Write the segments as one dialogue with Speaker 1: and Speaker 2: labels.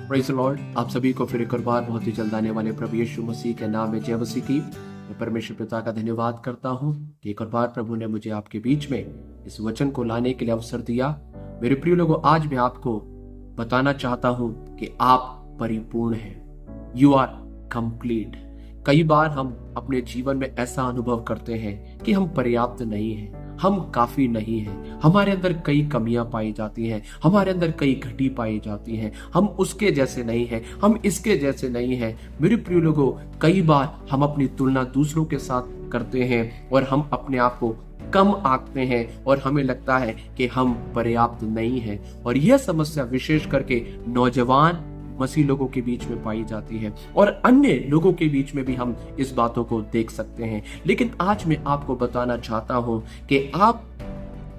Speaker 1: Praise the Lord. आप सभी को फिर एक और बार बहुत ही जल्द आने वाले प्रभु यीशु मसीह के नाम में जय मसीह की। मैं परमेश्वर पिता का धन्यवाद करता हूँ कि एक और बार प्रभु ने मुझे आपके बीच में इस वचन को लाने के लिए अवसर दिया। मेरे प्रिय लोगों, आज मैं आपको बताना चाहता हूँ कि आप परिपूर्ण हैं। You are complete. कई बार हम अपने जीवन में ऐसा अनुभव करते हैं कि हम पर्याप्त नहीं हैं, हम काफी नहीं हैं, हमारे अंदर कई कमियां पाई जाती हैं, हमारे अंदर कई घटी पाई जाती हैं, हम उसके जैसे नहीं हैं, हम इसके जैसे नहीं हैं। मेरे प्रिय लोगों, कई बार हम अपनी तुलना दूसरों के साथ करते हैं और हम अपने आप को कम आंकते हैं और हमें लगता है कि हम पर्याप्त नहीं हैं। और यह समस्या विशेष करके नौजवान मसीह लोगों के बीच में पाई जाती है और अन्य लोगों के बीच में भी हम इस बातों को देख सकते हैं। लेकिन आज मैं आपको बताना चाहता हूं कि आप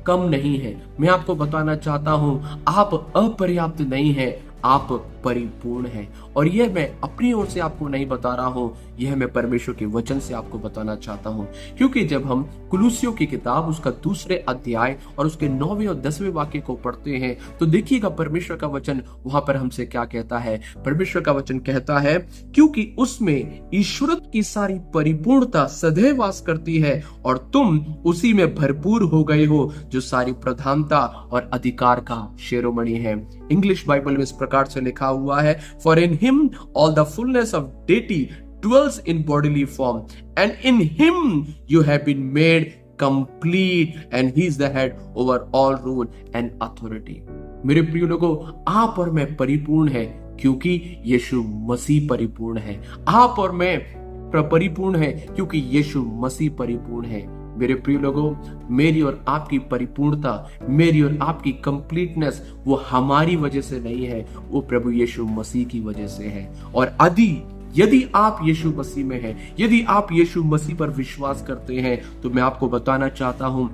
Speaker 1: कम नहीं हैं। मैं आपको बताना चाहता हूं आप अपर्याप्त नहीं हैं, आप परिपूर्ण हैं। और यह मैं अपनी ओर से आपको नहीं बता रहा हूं, यह मैं परमेश्वर के वचन से आपको बताना चाहता हूं। क्योंकि जब हम कुलुस्सियों की किताब उसका 2 अध्याय और उसके 9वें और 10वें वाक्य को पढ़ते हैं तो देखिएगा परमेश्वर का वचन वहां पर हमसे क्या कहता है। परमेश्वर का वचन कहता है, क्योंकि उसमें ईश्वरत्व की सारी परिपूर्णता सदैव वास करती है और तुम उसी में भरपूर हो गए हो, जो सारी प्रधानता और अधिकार का शिरोमणि है। इंग्लिश बाइबल में इस प्रकार से लिखा हुआ है, for in him all the fullness of deity dwells in bodily form, and in him you have been made complete, and he is the head over all rule and authority. मेरे प्रिय लोगों, आप और मैं परिपूर्ण है क्योंकि यीशु मसीह परिपूर्ण है। आप और मैं परिपूर्ण है क्योंकि यीशु मसीह परिपूर्ण है। मेरे प्रिय लोगों, मेरी और आपकी परिपूर्णता, मेरी और आपकी कंप्लीटनेस वो हमारी वजह से नहीं है, वो प्रभु यीशु मसीह की वजह से है। और यदि आप यीशु मसीह में हैं, यदि आप यीशु मसीह पर विश्वास करते हैं, तो मैं आपको बताना चाहता हूं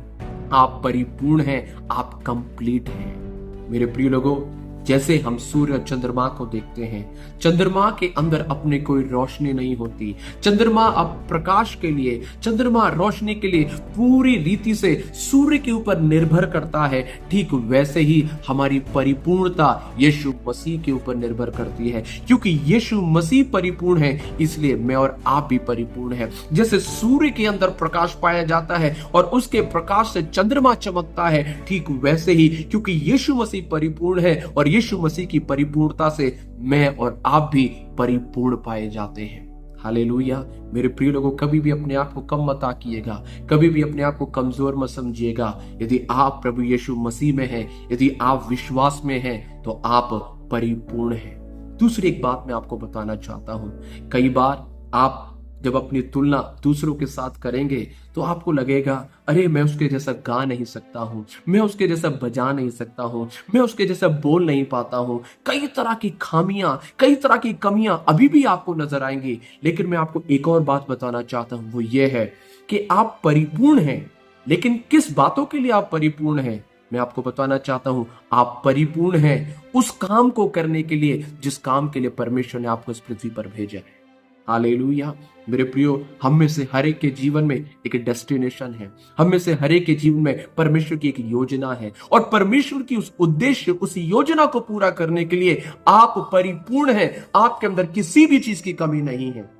Speaker 1: आप परिपूर्ण हैं, आप कंप्लीट हैं। मेरे प्रिय लोगों, जैसे हम सूर्य और चंद्रमा को देखते हैं, चंद्रमा के अंदर अपने कोई रोशनी नहीं होती। चंद्रमा अब प्रकाश के लिए, चंद्रमा रोशनी के लिए पूरी रीति से सूर्य के ऊपर निर्भर करता है। ठीक वैसे ही हमारी परिपूर्णता यीशु मसीह के ऊपर निर्भर करती है। क्योंकि यीशु मसीह परिपूर्ण है, इसलिए मैं और आप भी परिपूर्ण है। जैसे सूर्य के अंदर प्रकाश पाया जाता है और उसके प्रकाश से चंद्रमा चमकता है, ठीक वैसे ही क्योंकि यीशु मसीह परिपूर्ण है और यीशु मसीह की परिपूर्णता से मैं और आप भी परिपूर्ण पाए जाते हैं। हालेलुया। मेरे प्रिय लोगों, कभी भी अपने आप को कम मत आकिएगा, कभी भी अपने आप को कमजोर मत समझिएगा। यदि आप प्रभु यीशु मसीह में हैं, यदि आप विश्वास में हैं, तो आप परिपूर्ण हैं। दूसरी एक बात मैं आपको बताना चाहता हूं, कई बार आप जब अपनी तुलना दूसरों के साथ करेंगे तो आपको लगेगा, अरे मैं उसके जैसा गा नहीं सकता हूं, मैं उसके जैसा बजा नहीं सकता हूं, मैं उसके जैसा बोल नहीं पाता हूं। कई तरह की खामियां, कई तरह की कमियां अभी भी आपको नजर आएंगी। लेकिन मैं आपको एक और बात बताना चाहता हूं, वो ये है कि आप परिपूर्ण हैं। लेकिन किस बातों के लिए आप परिपूर्ण हैं? मैं आपको बताना चाहता हूं, आप परिपूर्ण हैं उस काम को करने के लिए जिस काम के लिए परमेश्वर ने आपको इस पृथ्वी पर भेजा है। हालेलुया। मेरे प्रियो, हम में से हर एक के जीवन में एक डेस्टिनेशन है, हम में से हर एक के जीवन में परमेश्वर की एक योजना है और परमेश्वर की उस उद्देश्य, उस योजना को पूरा करने के लिए आप परिपूर्ण हैं। आपके अंदर किसी भी चीज की कमी नहीं है।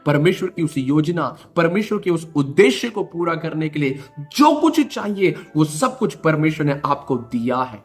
Speaker 1: परमेश्वर की उस योजना, परमेश्वर के उस उद्देश्य को पूरा करने के लिए जो कुछ चाहिए वो सब कुछ परमेश्वर ने आपको दिया है।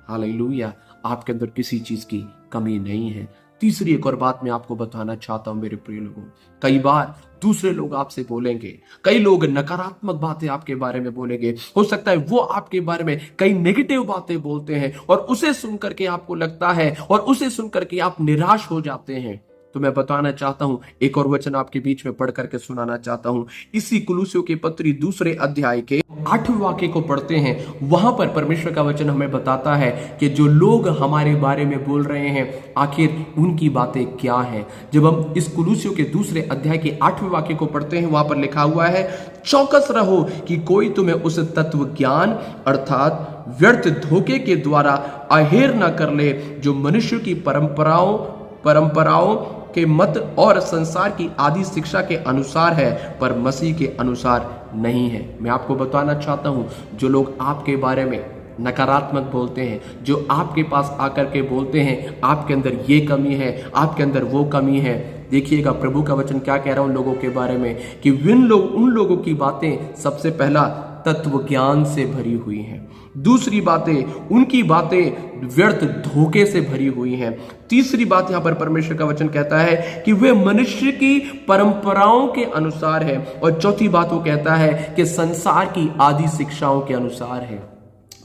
Speaker 1: हालेलुया। आपके अंदर किसी चीज की कमी नहीं है। तीसरी एक और बात मैं आपको बताना चाहता हूं मेरे प्रिय लोगों, कई बार दूसरे लोग आपसे बोलेंगे, कई लोग नकारात्मक बातें आपके बारे में बोलेंगे। हो सकता है वो आपके बारे में कई नेगेटिव बातें बोलते हैं और उसे सुनकर के आपको लगता है और उसे सुनकर के आप निराश हो जाते हैं। तो मैं बताना चाहता हूं, एक और वचन आपके बीच में पढ़ करके सुनाना चाहता हूं। इसी कुलुस्सियों की पत्री 2 अध्याय के 8वें वाक्य को पढ़ते हैं। वहां पर परमेश्वर का वचन हमें बताता है कि जो लोग हमारे बारे में बोल रहे हैं, आखिर उनकी बातें क्या है। जब हम इस कुलुस्सियों के 2 अध्याय के 8वें वाक्य को पढ़ते हैं, वहां पर लिखा हुआ है, चौकस रहो कि कोई तुम्हें उस तत्व ज्ञान अर्थात व्यर्थ धोखे के द्वारा अहेर न कर ले, जो मनुष्य की परंपराओं के मत और संसार की आदि शिक्षा के अनुसार है, पर मसीह के अनुसार नहीं है। मैं आपको बताना चाहता हूं, जो लोग आपके बारे में नकारात्मक बोलते हैं, जो आपके पास आकर के बोलते हैं आपके अंदर ये कमी है, आपके अंदर वो कमी है। देखिएगा प्रभु का वचन क्या कह रहा है उन लोगों के बारे में कि उन लोगों की बातें सबसे पहला तत्व ज्ञान से भरी हुई हैं। दूसरी बातें, उनकी बातें व्यर्थ धोखे से भरी हुई हैं। तीसरी बात यहां पर परमेश्वर का वचन कहता है कि वे मनुष्य की परंपराओं के अनुसार है। और चौथी बात वो कहता है कि संसार की आदि शिक्षाओं के अनुसार है,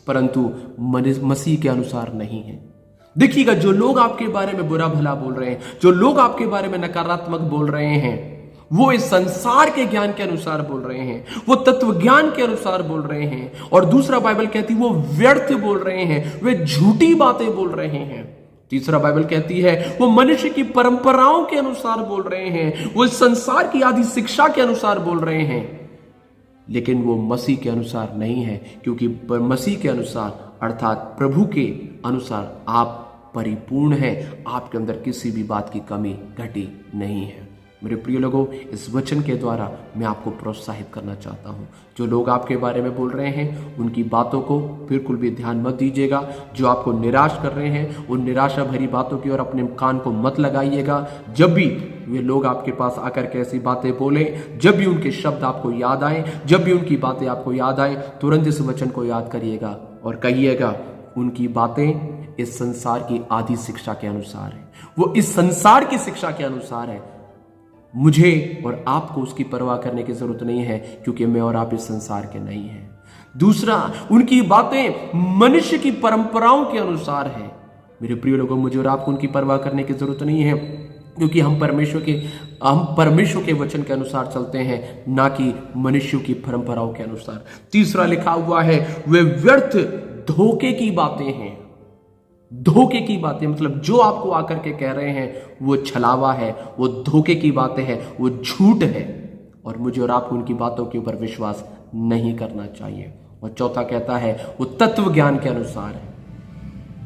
Speaker 1: परंतु मसीह के अनुसार नहीं है। देखिएगा, जो लोग आपके बारे में बुरा भला बोल रहे हैं, जो लोग आपके बारे में नकारात्मक बोल रहे हैं, वो इस संसार के ज्ञान के अनुसार बोल रहे हैं, वो तत्व ज्ञान के अनुसार बोल रहे हैं। और दूसरा बाइबल कहती है वो व्यर्थ बोल रहे हैं, वे झूठी बातें बोल रहे हैं। तीसरा बाइबल कहती है वो मनुष्य की परंपराओं के अनुसार बोल रहे हैं, वो इस संसार की आदि शिक्षा के अनुसार बोल रहे हैं, लेकिन वो मसीह के अनुसार नहीं है। क्योंकि मसीह के अनुसार अर्थात प्रभु के अनुसार आप परिपूर्ण हैं, आपके अंदर किसी भी बात की कमी घटी नहीं है। मेरे प्रिय लोगों, इस वचन के द्वारा मैं आपको प्रोत्साहित करना चाहता हूं। जो लोग आपके बारे में बोल रहे हैं उनकी बातों को बिल्कुल भी ध्यान मत दीजिएगा। जो आपको निराश कर रहे हैं उन निराशा भरी बातों की ओर अपने कान को मत लगाइएगा। जब भी वे लोग आपके पास आकर के ऐसी बातें बोले, जब भी उनके शब्द आपको याद आए, जब भी उनकी बातें आपको याद आए, तुरंत इस वचन को याद करिएगा और कहिएगा उनकी बातें इस संसार की आदि शिक्षा के अनुसार है, वो इस संसार की शिक्षा के अनुसार है। मुझे और आपको उसकी परवाह करने की जरूरत नहीं है, क्योंकि मैं और आप इस संसार के नहीं हैं। दूसरा, उनकी बातें मनुष्य की परंपराओं के अनुसार है। मेरे प्रिय लोगों, मुझे और आपको उनकी परवाह करने की जरूरत नहीं है, क्योंकि हम परमेश्वर के वचन के अनुसार चलते हैं, ना कि मनुष्य की परंपराओं के अनुसार। तीसरा लिखा हुआ है वे व्यर्थ धोखे की बातें हैं। धोखे की बातें मतलब जो आपको आकर के कह रहे हैं वो छलावा है, वो धोखे की बातें हैं, वो झूठ है, और मुझे और आपको उनकी बातों के ऊपर विश्वास नहीं करना चाहिए। और चौथा कहता है वो तत्व ज्ञान के अनुसार है।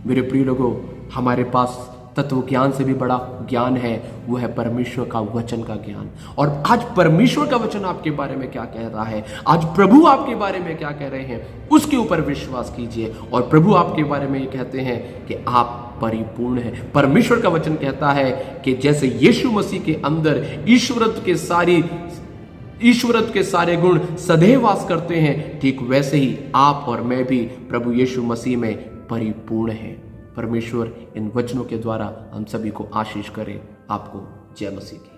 Speaker 1: मेरे प्रिय लोगों, हमारे पास तत्व ज्ञान से भी बड़ा ज्ञान है, वो है परमेश्वर का वचन का ज्ञान। और आज परमेश्वर का वचन आपके बारे में क्या कह रहा है, आज प्रभु आपके बारे में क्या कह रहे हैं, उसके ऊपर विश्वास कीजिए। और प्रभु आपके बारे में ये कहते हैं कि आप परिपूर्ण हैं। परमेश्वर का वचन कहता है कि जैसे यीशु मसीह के अंदर ईश्वरत्व के सारे गुण सदैव वास करते हैं, ठीक वैसे ही आप और मैं भी प्रभु यीशु मसीह में परिपूर्ण हैं। परमेश्वर इन वचनों के द्वारा हम सभी को आशीष करे। आपको जय मसीह की।